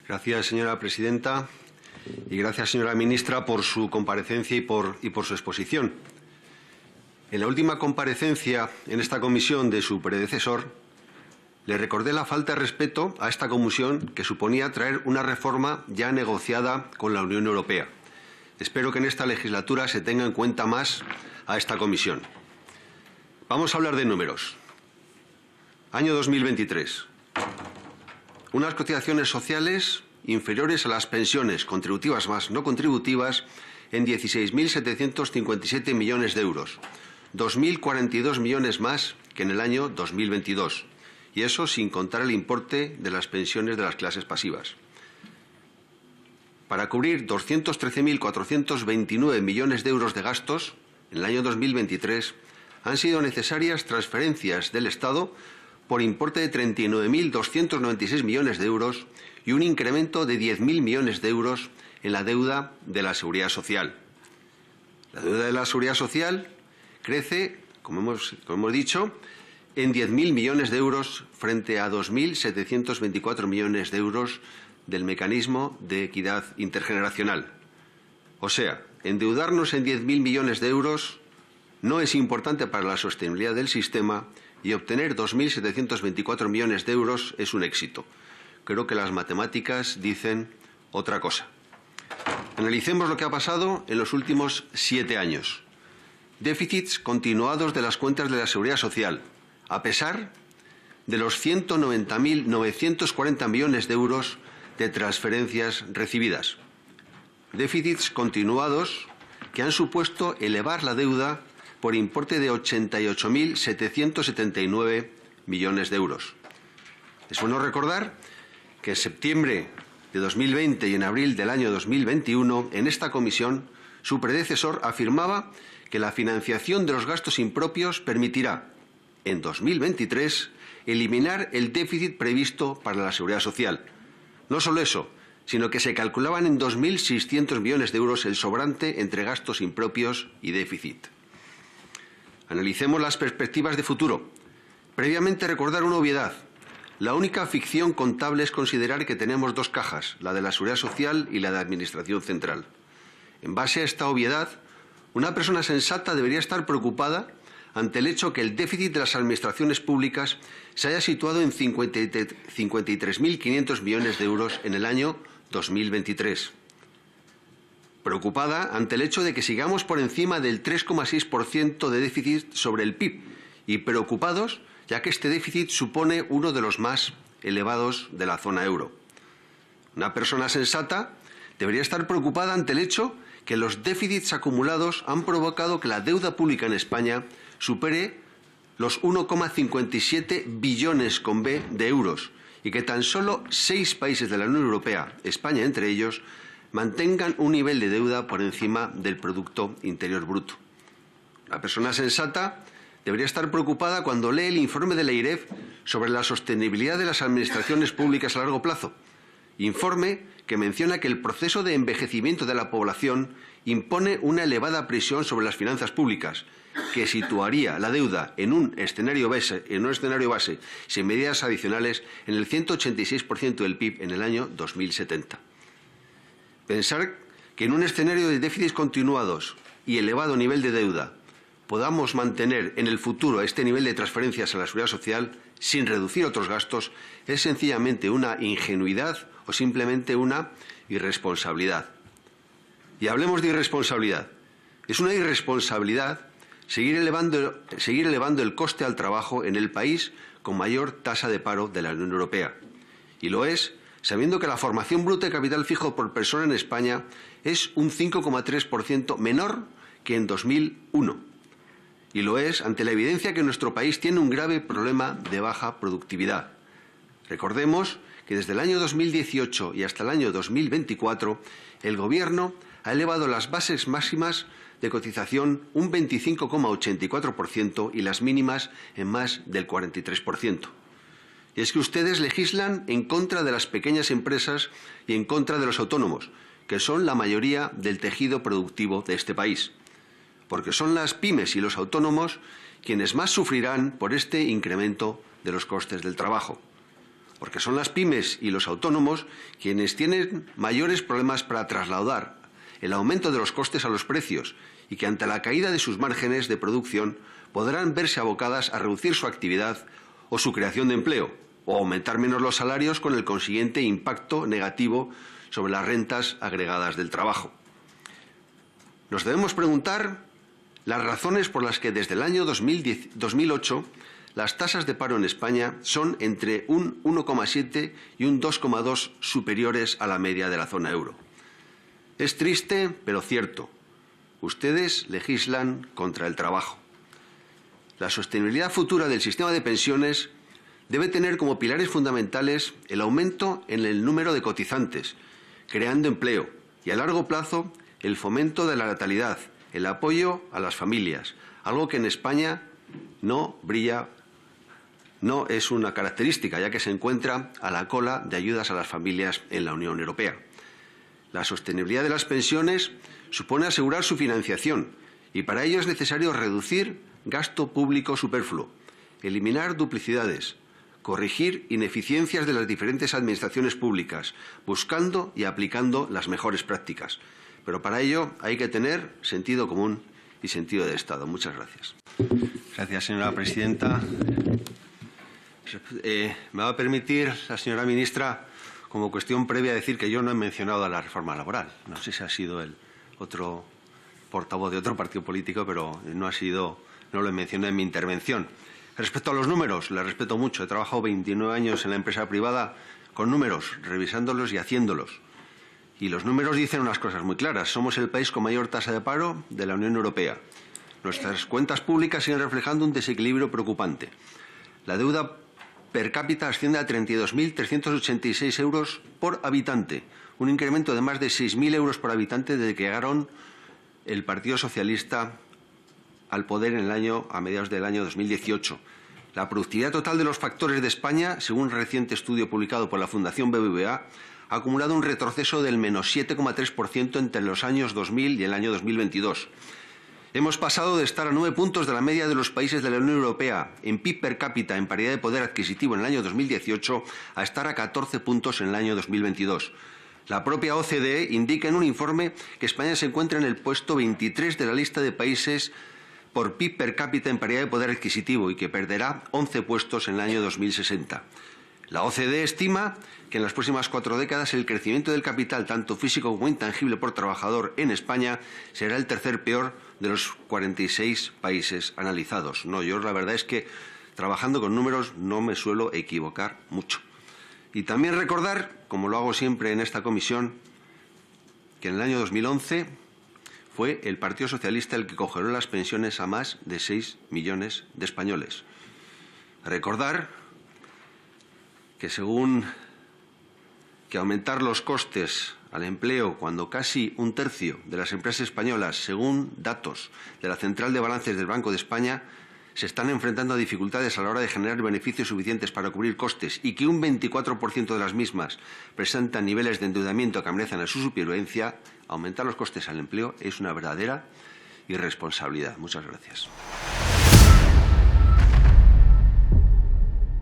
Gracias, señora presidenta, y gracias, señora ministra, por su comparecencia y por su exposición. En la última comparecencia en esta comisión de su predecesor, le recordé la falta de respeto a esta comisión que suponía traer una reforma ya negociada con la Unión Europea. Espero que en esta legislatura se tenga en cuenta más a esta comisión. Vamos a hablar de números. Año 2023. Unas cotizaciones sociales inferiores a las pensiones contributivas más no contributivas en 16.757 millones de euros, 2.042 millones más que en el año 2022, y eso sin contar el importe de las pensiones de las clases pasivas. Para cubrir 213.429 millones de euros de gastos en el año 2023 han sido necesarias transferencias del Estado por importe de 39.296 millones de euros y un incremento de 10.000 millones de euros en la deuda de la Seguridad Social. La deuda de la Seguridad Social crece, como hemos dicho, en 10.000 millones de euros frente a 2.724 millones de euros del mecanismo de equidad intergeneracional. O sea, endeudarnos en 10.000 millones de euros no es importante para la sostenibilidad del sistema y obtener 2.724 millones de euros es un éxito. Creo que las matemáticas dicen otra cosa. Analicemos lo que ha pasado en los últimos 7 años. Déficits continuados de las cuentas de la Seguridad Social, a pesar de los 190.940 millones de euros de transferencias recibidas. Déficits continuados que han supuesto elevar la deuda por importe de 88.779 millones de euros. Es bueno recordar que en septiembre de 2020 y en abril del año 2021, en esta comisión, su predecesor afirmaba que la financiación de los gastos impropios permitirá, en 2023, eliminar el déficit previsto para la Seguridad Social. No solo eso, sino que se calculaban en 2.600 millones de euros el sobrante entre gastos impropios y déficit. Analicemos las perspectivas de futuro. Previamente, recordar una obviedad. La única ficción contable es considerar que tenemos dos cajas, la de la Seguridad Social y la de Administración Central. En base a esta obviedad, una persona sensata debería estar preocupada ante el hecho que el déficit de las administraciones públicas se haya situado en 53.500 millones de euros en el año 2023. Preocupada ante el hecho de que sigamos por encima del 3,6% de déficit sobre el PIB y preocupados ya que este déficit supone uno de los más elevados de la zona euro. Una persona sensata debería estar preocupada ante el hecho que los déficits acumulados han provocado que la deuda pública en España supere los 1,57 billones con B de euros y que tan solo 6 países de la Unión Europea, España entre ellos, mantengan un nivel de deuda por encima del Producto Interior Bruto. La persona sensata debería estar preocupada cuando lee el informe de la IREF sobre la sostenibilidad de las administraciones públicas a largo plazo. Informe que menciona que el proceso de envejecimiento de la población impone una elevada presión sobre las finanzas públicas, que situaría la deuda en un escenario base sin medidas adicionales en el 186% del PIB en el año 2070. Pensar que en un escenario de déficits continuados y elevado nivel de deuda podamos mantener en el futuro este nivel de transferencias a la Seguridad Social sin reducir otros gastos es sencillamente una ingenuidad o simplemente una irresponsabilidad. Y hablemos de irresponsabilidad. Es una irresponsabilidad seguir elevando el coste al trabajo en el país con mayor tasa de paro de la Unión Europea. Y lo es sabiendo que la formación bruta de capital fijo por persona en España es un 5,3% menor que en 2001. Y lo es ante la evidencia que nuestro país tiene un grave problema de baja productividad. Recordemos que desde el año 2018 y hasta el año 2024 el Gobierno ha elevado las bases máximas de cotización un 25,84% y las mínimas en más del 43%. Y es que ustedes legislan en contra de las pequeñas empresas y en contra de los autónomos, que son la mayoría del tejido productivo de este país. Porque son las pymes y los autónomos quienes más sufrirán por este incremento de los costes del trabajo. porque son las pymes y los autónomos quienes tienen mayores problemas para trasladar el aumento de los costes a los precios y que ante la caída de sus márgenes de producción podrán verse abocadas a reducir su actividad o su creación de empleo, o aumentar menos los salarios con el consiguiente impacto negativo sobre las rentas agregadas del trabajo. Nos debemos preguntar las razones por las que desde el año 2008 las tasas de paro en España son entre un 1,7 y un 2,2 superiores a la media de la zona euro. Es triste, pero cierto. Ustedes legislan contra el trabajo. La sostenibilidad futura del sistema de pensiones debe tener como pilares fundamentales el aumento en el número de cotizantes, creando empleo y, a largo plazo, el fomento de la natalidad, el apoyo a las familias, algo que en España no es una característica, ya que se encuentra a la cola de ayudas a las familias en la Unión Europea. La sostenibilidad de las pensiones supone asegurar su financiación y para ello es necesario reducir gasto público superfluo, eliminar duplicidades, corregir ineficiencias de las diferentes administraciones públicas, buscando y aplicando las mejores prácticas. Pero para ello hay que tener sentido común y sentido de Estado. Muchas gracias. Gracias, señora presidenta. Me va a permitir la señora ministra, como cuestión previa, decir que yo no he mencionado a la reforma laboral. No sé si ha sido el otro portavoz de otro partido político, pero no lo mencioné en mi intervención. Respecto a los números, les respeto mucho. He trabajado 29 años en la empresa privada con números, revisándolos y haciéndolos. Y los números dicen unas cosas muy claras. Somos el país con mayor tasa de paro de la Unión Europea. Nuestras cuentas públicas siguen reflejando un desequilibrio preocupante. La deuda per cápita asciende a 32.386 euros por habitante, un incremento de más de 6.000 euros por habitante desde que llegaron el Partido Socialista al poder a mediados del año 2018. La productividad total de los factores de España, según un reciente estudio publicado por la Fundación BBVA, ha acumulado un retroceso del menos 7,3% entre los años 2000 y el año 2022. Hemos pasado de estar a 9 puntos de la media de los países de la Unión Europea en PIB per cápita en paridad de poder adquisitivo en el año 2018 a estar a 14 puntos en el año 2022. La propia OCDE indica en un informe que España se encuentra en el puesto 23 de la lista de países por PIB per cápita en paridad de poder adquisitivo y que perderá 11 puestos en el año 2060. La OCDE estima que en las próximas 4 décadas el crecimiento del capital, tanto físico como intangible por trabajador en España, será el tercer peor de los 46 países analizados. No, yo la verdad es que trabajando con números no me suelo equivocar mucho. Y también recordar, como lo hago siempre en esta comisión, que en el año 2011 fue el Partido Socialista el que congeló las pensiones a más de 6 millones de españoles. Recordar que aumentar los costes al empleo cuando casi un tercio de las empresas españolas, según datos de la Central de Balances del Banco de España, se están enfrentando a dificultades a la hora de generar beneficios suficientes para cubrir costes y que un 24% de las mismas presentan niveles de endeudamiento que amenazan a su supervivencia, aumentar los costes al empleo es una verdadera irresponsabilidad. Muchas gracias.